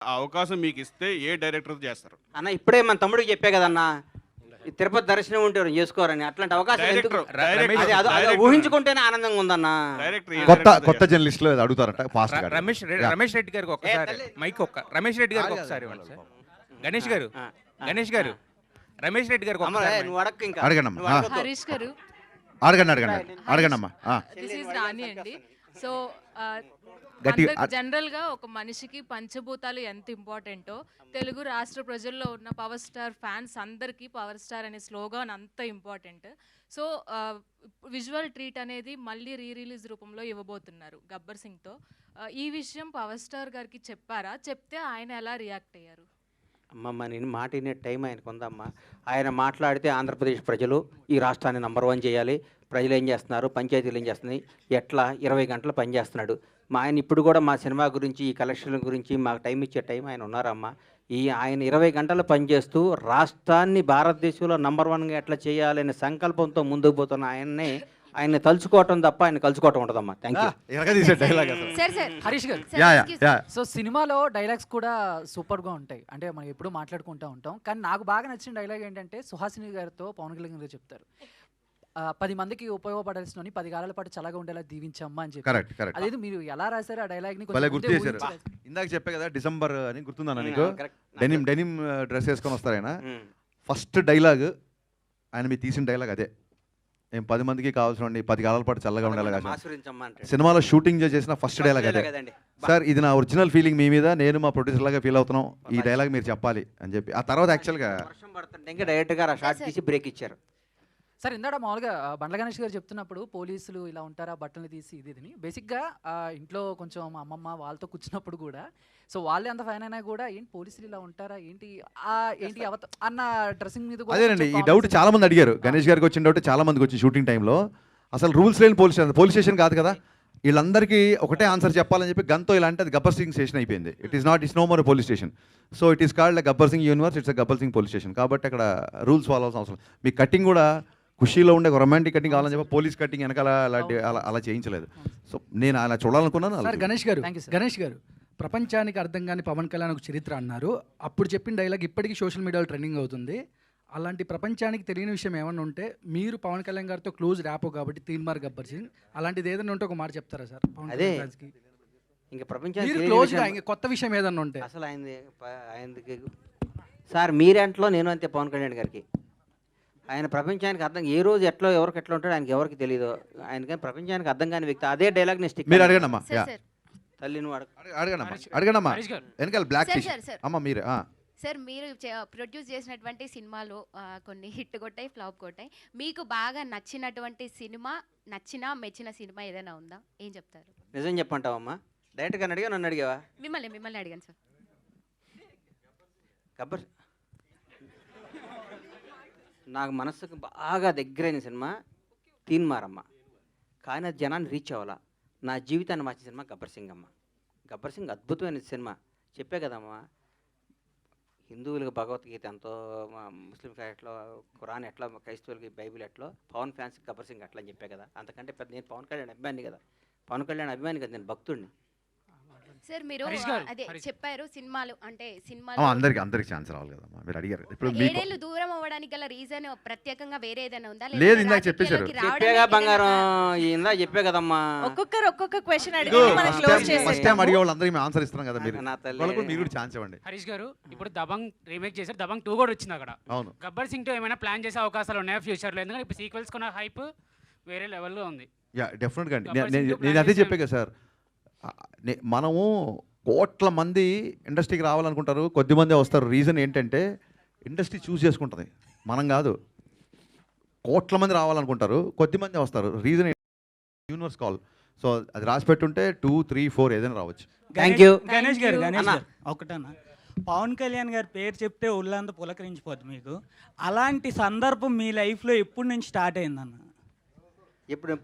ఆ అవకాశం మీకు ఇస్తే ఏ డైరెక్టర్ చేస్తారు? అన్న ఇప్పుడే మన తమ్ముడికి చెప్పే కదన్నా, ఈ తిరుపతి దర్శనం ఉంటే ఎవరు చేసుకోరని. అట్లాంటి అవకాశం ఎందుకు? డైరెక్టర్ అది ఊహించుకుంటేనే ఆనందంగా ఉందన్న. కొత్త జర్నలిస్ట్ లో అడుగుతారట ఫాస్ట్ గా. రమేష్ రెడ్డి గారికి ఒక్కసారి మైక్ రమేష్ రెడ్డి గారికి ఒకసారి ఇవ్వండి సార్. గణేష్ గారు రమేష్ రెడ్డి గారికి అమ్మ, ఒక్కసారి నువ్వు అడగకు ఇంకా. అడగండి అమ్మా. నువ్వు అడగొద్దు. హరీష్ గారు, అడగండి అమ్మా. దిస్ ఈజ్ రాణి అండి. సో గట్టిగా జనరల్ గా ఒక మనిషికి పంచభూతాలు ఎంత ఇంపార్టెంటో తెలుగు రాష్ట్ర ప్రజల్లో ఉన్న పవర్ స్టార్ ఫ్యాన్స్ అందరికీ పవర్ స్టార్ అనే స్లోగాన్ అంత ఇంపార్టెంట్. సో విజువల్ ట్రీట్ అనేది మళ్ళీ రిలీజ్ రూపంలో ఇవ్వబోతున్నారు గబ్బర్ సింగ్తో. ఈ విషయం పవర్ స్టార్ గారికి చెప్పారా? చెప్తే ఆయన ఎలా రియాక్ట్ అయ్యారు? అమ్మమ్మ, నేను మాట వినే టైం ఆయనకు ఉందమ్మా. ఆయన మాట్లాడితే ఆంధ్రప్రదేశ్ ప్రజలు ఈ రాష్ట్రాన్ని నంబర్ 1 చేయాలి, ప్రజలు ఏం చేస్తున్నారు, పంచాయతీలు ఏం చేస్తున్నాయి, ఎట్లా 20 గంటలు పనిచేస్తున్నాడు. ఆయన ఇప్పుడు కూడా మా సినిమా గురించి, ఈ కలెక్షన్ల గురించి మాకు టైం ఇచ్చే టైం ఆయన ఉన్నారమ్మా. ఆయన 20 గంటలు పనిచేస్తూ రాష్ట్రాన్ని భారతదేశంలో నంబర్ 1గా ఎట్లా చేయాలనే సంకల్పంతో ముందుకు పోతున్న ఆయన తలుచుకోవటం తప్ప ఆయన కలుసుకోవటం ఉండదమ్మా. Thank you. Dialogue Harish garu, so సినిమాలో డైలాగ్స్ కూడా సూపర్గా ఉంటాయి. అంటే మనం ఎప్పుడు మాట్లాడుకుంటూ ఉంటాం. కానీ నాకు బాగా నచ్చిన డైలాగ్ ఏంటంటే సుహాసిని గారితో పవన్ కళ్యాణ్ గారు చెప్తారు, 10 మందికి ఉపయోగపడాల్సిన 10 కాలాల పాటు చల్లగా ఉండేలా దీవించమ్మా అని చెప్పి. అదేది మీరు ఎలా రాశారు ఆ డైలాగ్ ని? గుర్తు చేశారు. ఇందాక చెప్పే కదా డిసెంబర్ అని, గుర్తుందన్న నీకు? డెనిమ్ డ్రెస్ వేసుకొని వస్తారు ఆయన. ఫస్ట్ డైలాగ్ ఆయన మీరు తీసిన డైలాగ్ అదే. 10 మందికి కావాల్సిన 10 కాలాల పాటు చల్లగా ఉండాలి. సినిమాలో షూటింగ్ చేసిన ఫస్ట్ డైలాగ్ అదే. సార్, ఇది నా ఒరిజినల్ ఫీలింగ్ మీ మీద, నేను మా ప్రొడ్యూసర్ లాగా ఫీల్ అవుతున్నాం, ఈ డైలాగ్ మీరు చెప్పాలి అని చెప్పి. ఆ తర్వాత యాక్చువల్గా వర్షం పడుతుంటే డైరెక్ట్గా షార్ట్ తీసి బ్రేక్ ఇచ్చారు. సార్, ఇందాక మామూలుగా బండ్ల గణేష్ గారు చెప్తున్నప్పుడు పోలీసులు ఇలా ఉంటారా బట్టలు తీసి ఇది బేసిక్గా ఇంట్లో కొంచెం మా అమ్మమ్మ వాళ్ళతో కూర్చున్నప్పుడు కూడా, సో వాళ్ళే అంత ఫైన్ అయినా కూడా ఏంటి పోలీసులు ఇలా ఉంటారా ఏంటి అన్న డ్రెస్సింగ్ మీద కూడా అదేనండి. ఈ డౌట్ చాలా మంది అడిగారు. గణేష్ గారికి వచ్చిన డౌట్ చాలా మందికి వచ్చి షూటింగ్ టైంలో. అసలు రూల్స్ లేని పోలీస్ స్టేషన్ కాదు కదా, వీళ్ళందరికీ ఒకటే ఆన్సర్ చెప్పాలని చెప్పి గన్తో ఇలా అంటే అది గబ్బర్ సింగ్ స్టేషన్ అయిపోయింది. It's no more police station. So it is called Gabbar Singh universe, it's Gabbar Singh police station. కాబట్టి అక్కడ రూల్స్ ఫాలో అవ్వాల్సిన అవసరం. మీ కటింగ్ కూడా ఖుషీలో ఉండే రొమాంటిక్ కటింగ్ కావాలని చెప్పి పోలీస్ కటింగ్ వెనకాల అలా చేయించలేదు. సో నేను అలా చూడాలనుకున్నాను. గణేష్ గారు ప్రపంచానికి అర్థం కాని పవన్ కళ్యాణ్ ఒక చరిత్ర అన్నారు. అప్పుడు చెప్పిన డైలాగ్ ఇప్పటికీ సోషల్ మీడియాలో ట్రెండింగ్ అవుతుంది. అలాంటి ప్రపంచానికి తెలియని విషయం ఏమన్నా ఉంటే, మీరు పవన్ కళ్యాణ్ గారితో క్లోజ్ ర్యాపో కాబట్టి తీన్మార్ గబ్బర్ సింగ్, అలాంటిది ఏదైనా ఉంటే ఒక మాట చెప్తారా సార్? అదే ఇంకా ప్రపంచానికి క్లోజ్గా కొత్త విషయం ఏదన్నా ఉంటే అసలు ఆయనకి సార్ మీరేంట్లో నేను అంతే పవన్ కళ్యాణ్ గారికి. ఆయన ప్రపంచానికి అర్థం ఏ రోజు ఎవరికి ఎట్లా ఉంటాడో ఆయనకి ఎవరికి తెలియదు. ఆయనకని ప్రపంచానికి అర్థం కాని వ్యక్తి. అదే డైలాగ్ ని స్టిక్. మీరు అడగండి అమ్మా. తల్లి నువ్వు అడగండి వెనకాల బ్లాక్ అమ్మ మీరు. సార్, మీరు ప్రొడ్యూస్ చేసినటువంటి సినిమాలు కొన్ని హిట్ కొట్టాయి, ఫ్లాప్ కొట్టాయి. మీకు బాగా నచ్చినటువంటి సినిమా, మెచ్చిన సినిమా ఏదైనా ఉందా? ఏం చెప్తారు? నిజం చెప్పంటావమ్మా? డైరెక్ట్గా అడిగా నన్ను అడిగావా? మిమ్మల్ని అడిగాను సార్. గబ్బర్ నాకు మనసుకు బాగా దగ్గరైన సినిమా తీన్మారమ్మ. కానీ అది జనాన్ని రీచ్ అవ్వాలా. నా జీవితాన్ని మార్చిన సినిమా గబ్బర్ సింగ్ అమ్మ. గబ్బర్ సింగ్ అద్భుతమైన సినిమా. చెప్పే కదమ్మా, హిందువులకు భగవద్గీత ఎంతో, ముస్లింకి ఎట్లా ఖురాన్ ఎట్లా, క్రైస్తవులకి బైబిల్ ఎట్లా, పవన్ ఫ్యాన్స్కి గబ్బర్ సింగ్ అట్లా అని చెప్పే కదా. అంతకంటే పెద్ద నేను పవన్ కళ్యాణ్ అభిమాని కదా. పవన్ కళ్యాణ్ అభిమాని కదా, నేను భక్తుడిని. సార్, మీరు అదే చెప్పారు సినిమాలు అంటే అందరికి ఛాన్స్ రావాలి కదా. మీరు అడిగారు. ఇప్పుడు 7 ఏళ్ళు దూరం అవ్వడానికి గల రీజన్ ప్రత్యేకంగా వేరే ఏదైనా ఉందా? లేదు, ఇందాక చెప్పేశారు. చెప్పేగా బంగారం, ఇందా చెప్పే కదమ్మా. ఒక్కొక్క క్వశ్చన్ అడిగి మనం క్లోజ్ చేసేద్దాం. ఫస్ట్ టైం అడిగే వాళ్ళందరికీ మేము ఆన్సర్ ఇస్తున్నాం కదా. మీరు నా తల్లి, మీరు కూడా ఛాన్స్ ఇవ్వండి. హరీష్ గారు, ఇప్పుడు దబంగ్ రీమేక్ చేశారు, దబంగ్ 2 కూడా వచ్చింది అక్కడ. అవును. గబ్బర్ సింగ్ తో ఏమైనా ప్లాన్ చేసే అవకాశాలు ఉన్నాయా ఫ్యూచర్లో? ఎందుకంటే ఇప్పుడు సీక్వెల్స్ కొన్న హైప్ వేరే లెవెల్లో ఉంది. డెఫినెట్గా అండి. నేను అదే చెప్పే కదా సార్, మనము కోట్ల మంది ఇండస్ట్రీకి రావాలనుకుంటారు, కొద్దిమంది వస్తారు. రీజన్ ఏంటంటే ఇండస్ట్రీ చూస్ చేసుకుంటుంది, మనం కాదు. కోట్ల మంది రావాలనుకుంటారు, కొద్దిమంది వస్తారు. Reason universe call. సో అది రాసి పెట్టుంటే 2, 3, 4 ఏదైనా రావచ్చు. Thank you. గణేష్ గారు ఒకటన్నా, పవన్ కళ్యాణ్ గారి పేరు చెప్తే ఒళ్ళంతా పులకరించిపోద్ది మీకు. అలాంటి సందర్భం మీ లైఫ్లో ఎప్పటి నుంచి స్టార్ట్ అయిందన్న? ఇప్పుడు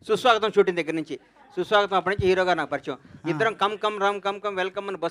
సుస్వాగతం షూటింగ్ దగ్గర నుంచి, సుస్వాగతం అప్పటి నుంచి హీరోగా నాకు పరిచయం. ఇద్దరం కమ్ వెల్కమ్ అని బస్